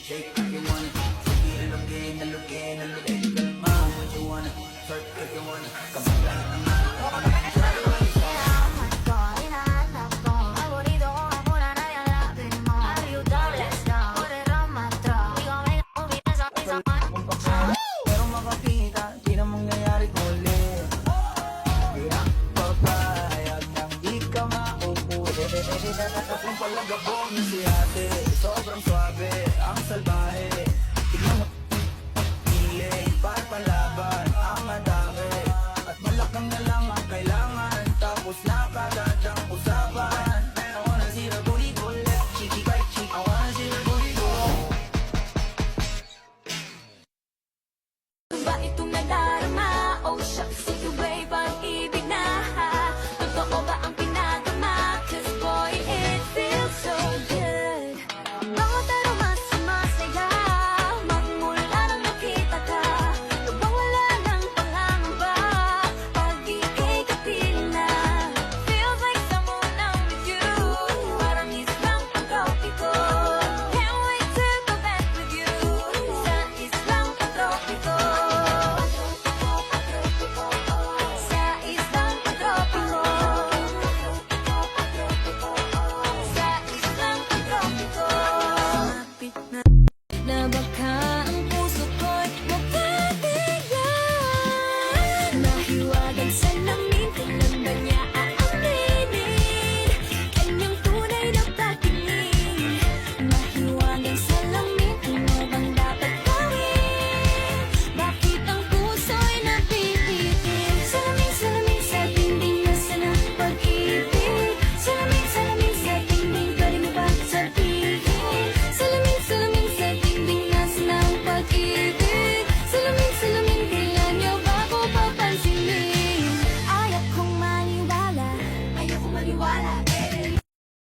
Shake if you wanna, sige alugin, alugin, alugin. Kalma, what you wanna, twerk if you wanna. Come on, pero makakita, di na mangyayari ulit. Di ako papayag nang di ka mauuli. Kung palagabong na si ate,